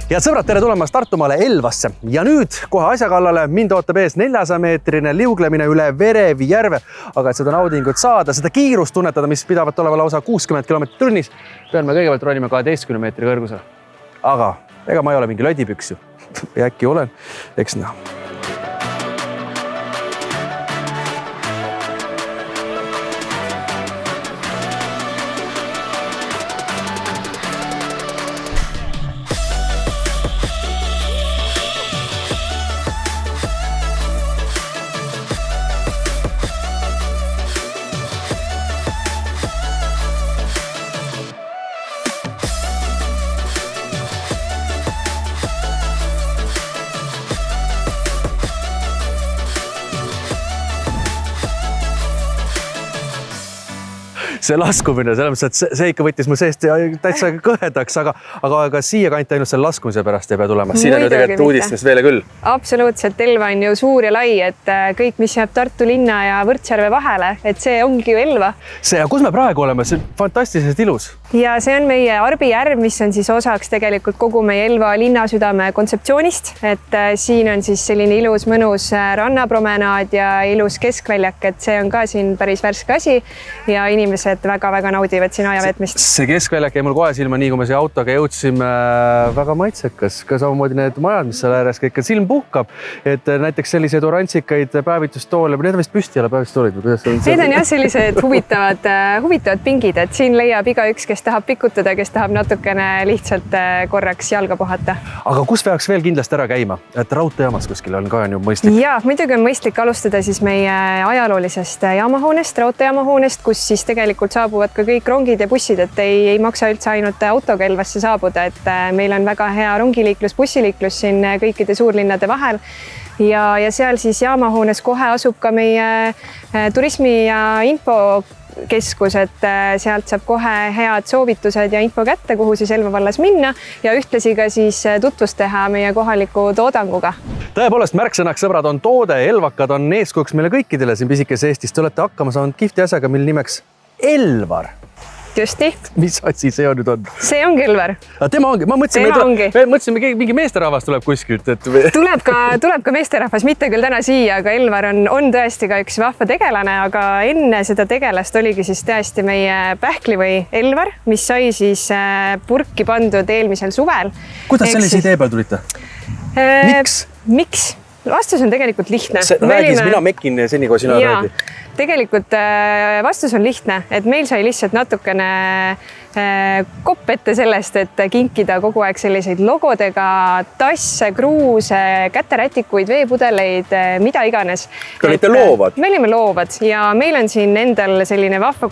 Head sõbrad, tere tulemast Tartumaale Elvasse ja nüüd kohe asja kallale mind ootab ees 400-meetrine liuglemine üle Verevi järve, aga et seda naudingut saada, seda kiirust tunnetada, mis pidavat olema lausa 60 km tunnis, pean me kõigepealt ronima 12 meetri kõrgusele. Aga ega ma ei ole mingi lödipüks ju. Ja äkki olen, eks näha. See laskumine, selles mõttes, et see ikka võttis mul seest täitsa kõhedaks, aga siia kanti ainult selle laskumise pärast ei pea tulema. Siin on ju tegelikult uudistamist veel küll. Absoluutselt, Elva on ju suur ja lai, et kõik, mis jääb Tartu linna ja Võrtsjärve vahele, et see ongi ju Elva. See, kus me praegu oleme, see on fantastiliselt ilus. Ja see on meie Arbi järv, mis on siis osaks tegelikult kogu meie Elva linnasüdame kontseptsioonist, et siin on siis selline ilus, mõnus rannapromenaad ja ilus keskväljak, et see on ka siin päris värske asi ja inimesed väga-väga naudivad siin aja veetmist. See keskväljak jäi mul kohe silma, nii kui me siia autoga jõudsime, väga maitsekas. Ka samamoodi need majad, mis seal ääres kõik silm puhkab, et näiteks selliseid orantsikaid päevitustoole, need on vist püsti jälle päevitustoolid. Need on jah sellised huvitavad pingid, et siin leiab igaüks, kes tahab pikutada, kes tahab natukene lihtsalt korraks jalga puhata. Aga kus peaks veel kindlasti ära käima? Et raudteejaamas kuskil on ka ju mõistlik? Ja, muidugi on mõistlik alustada siis meie ajaloolisest jaamahoonest, raudteejaamahoonest, kus siis tegelikult saabuvad ka kõik rongid ja bussid, et ei maksa üldse ainult autoga Elvasse saabuda, et meil on väga hea rongiliiklus, bussiliiklus siin kõikide suurlinnade vahel ja seal siis jaamahoones kohe asub ka meie turismi- ja infokeskus, et sealt saab kohe head soovitused ja info kätte, kuhu siis Elva vallas minna ja ühtlasi ka siis tutvust teha meie kohaliku toodanguga. Tõepoolest, märksõnaks sõbrad on toode, elvakad on eeskujuks meile kõikidele siin pisikes Eestis. Te olete hakkama saanud kihvti asjaga, mil nimeks Elvar. Just nii. Mis asi see nüüd on? See ongi Elvar. Tema ongi. Ma mõtlesin, mingi meesterahvas tuleb kuskilt. Tuleb ka meesterahvas, mitte küll täna siia, aga Elvar on tõesti ka üks vahva tegelane, aga enne seda tegelast oligi siis tõesti meie pähklivõi Elvar, mis sai siis purki pandud eelmisel suvel. Kuidas sellise idee peal tulite? Miks? Vastus on tegelikult lihtne. Räägis, mina mekin seni, kui sina räägi. Tegelikult vastus on lihtne, et meil sai lihtsalt natukene kopp ette sellest, et kinkida kogu aeg selliseid logodega tasse, kruuse, käterätikuid, veepudeleid, mida iganes. Te olite loovad? Me olime loovad ja meil on siin endal selline vahva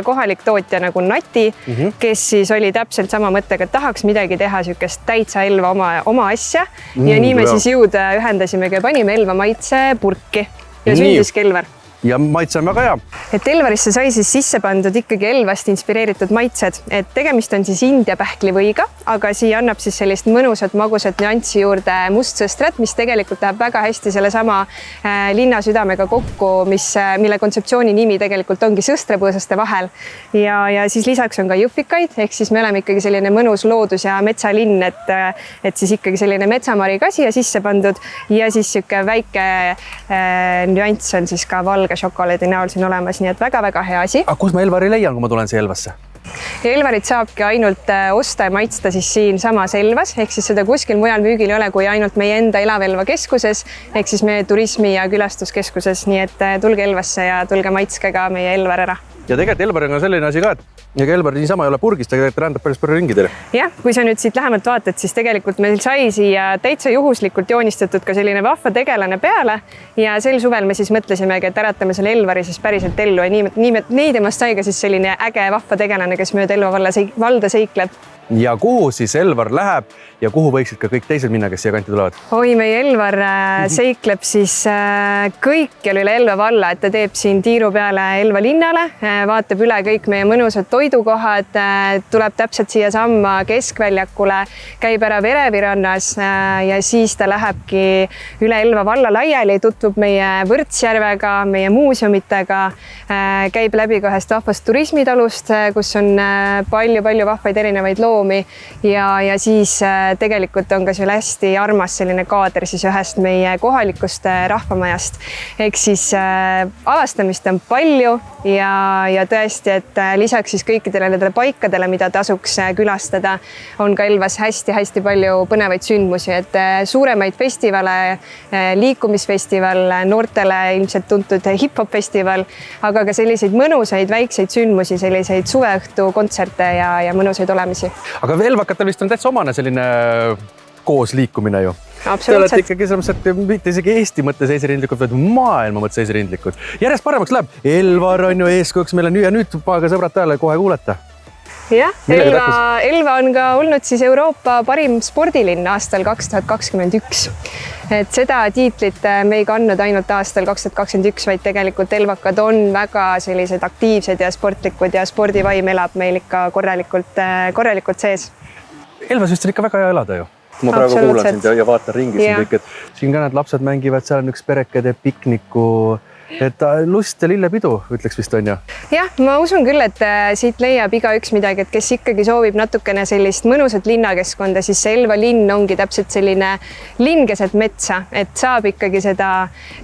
kohalik tootja nagu Nati, kes siis oli täpselt sama mõttega, et tahaks midagi teha sükest täitsa Elva oma asja ja nii me siis jõuda ühendasimegi ja panime Elva maitse purki ja sündiski Elvar. Ja maitse on väga hea. Et Elvarisse sai siis sisse pandud ikkagi Elvast inspireeritud maitsed, et tegemist on siis India pähklivõiga, aga siia annab siis sellist mõnusat magusat nüanssi juurde mustsõstrat, mis tegelikult läheb väga hästi sellesama linnasüdamega kokku, mille kontseptsiooni nimi tegelikult ongi sõstrapõõsaste vahel. Ja siis lisaks on ka jõhvikaid, ehk siis me oleme ikkagi selline mõnus loodus ja metsalinn, et siis ikkagi selline metsamari ka siia sisse pandud ja siis siuke väike nüanss on siis ka valge šokolaadi näol siin olemas, nii et väga-väga hea asi. Aga kus ma Elvari leian, kui ma tulen siia Elvasse? Elvarit saabki ainult osta ja maitsta siis siin samas Elvas, ehk siis seda kuskil mujal müügil ei ole kui ainult meie enda elav Elva keskuses, ehk siis meie turismi- ja külastuskeskuses, nii et tulge Elvasse ja tulge maitske ka meie Elvar ära. Ja tegelikult Elvar on selline asi ka, et Elvar niisama ei ole purgist, aga rändab päris palju ringi teile. Jah, kui sa nüüd siit lähemalt vaatad, siis tegelikult meil sai siia täitsa juhuslikult joonistatud ka selline vahva tegelane peale ja sel suvel me siis mõtlesimegi, et äratame selle Elvari siis päriselt ellu ja nii temast sai ka siis selline äge vahva tegelane, kes mööda Elva valda seikleb. Ja kuhu siis Elvar läheb ja kuhu võiksid ka kõik teised minna, kes siia kanti tulevad? Oi, meie Elvar seikleb siis kõikjal üle Elva valla, et ta teeb siin tiiru peale Elva linnale, vaatab üle kõik meie mõnusad toidukohad, tuleb täpselt siia samma keskväljakule, käib ära Verevi rannas ja siis ta lähebki üle Elva valla laiali, tutvub meie Võrtsjärvega, meie muuseumitega, käib läbi ka ühest vahvast turismitalust, kus on palju vahvaid erinevaid loo loomi ja siis tegelikult on ka seal hästi armas selline kaader siis ühest meie kohalikust rahvamajast. Ehk siis avastamist on palju ja tõesti, et lisaks siis kõikidele nendele paikadele, mida tasuks külastada, on ka Elvas hästi-hästi palju põnevaid sündmusi, et suuremaid festivale, liikumisfestival, noortele ilmselt tuntud hip-hop festival, aga ka selliseid mõnusaid väikseid sündmusi, selliseid suveõhtu kontserte ja mõnusaid olemisi. Aga elvakatel vist on täitsa omane selline koos liikumine ju. Te olete ikkagi selles mõttes, et mitte isegi Eesti mõttes eesrindlikud, vaid maailma mõttes eesrindlikud. Järjest paremaks läheb. Elvar on ju eeskujuks meile ja nüüd paega sõbrad peale kohe kuulete. Jah, Elva on ka olnud siis Euroopa parim spordilinn aastal 2021. Et seda tiitlit me ei kandnud ainult aastal 2021, vaid tegelikult elvakad on väga sellised aktiivsed ja sportlikud ja spordivaim elab meil ikka korralikult sees. Elvas vist on ikka väga hea elada ju. Ma praegu kuulan sind ja vaatan ringi siin kõik, et siin ka need lapsed mängivad, seal on üks pereke teeb pikniku, et lust ja lillepidu, ütleks vist on ju. Jah, ma usun küll, et siit leiab igaüks midagi, et kes ikkagi soovib natukene sellist mõnusat linnakeskkonda, siis see Elva linn ongi täpselt selline linn keset metsa, et saab ikkagi seda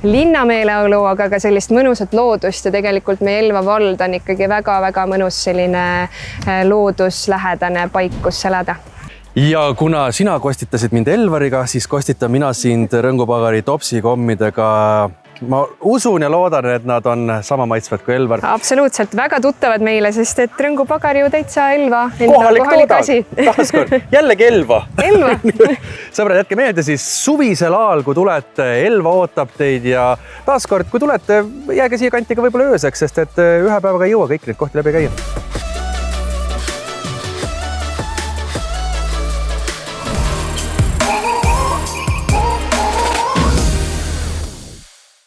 linnameeleolu, aga ka sellist mõnusat loodust ja tegelikult meie Elva vald on ikkagi väga-väga mõnus selline looduslähedane paik, kus elada. Ja kuna sina kostitasid mind Elvariga, siis kostitan mina sind Rõngupagari topsikommidega. Ma usun ja loodan, et nad on sama maitsvad kui Elvar. Absoluutselt, väga tuttavad meile, sest et Rõngupagari ju täitsa Elva. Kohalik asi. Taaskord, jällegi Elva. Sõbrad, jätke meelde siis suvisel ajal, kui tulete, Elva ootab teid ja taaskord, kui tulete, jääge siia kanti ka võib-olla ööseks, sest et ühe päevaga ei jõua kõik neid kohti läbi käia.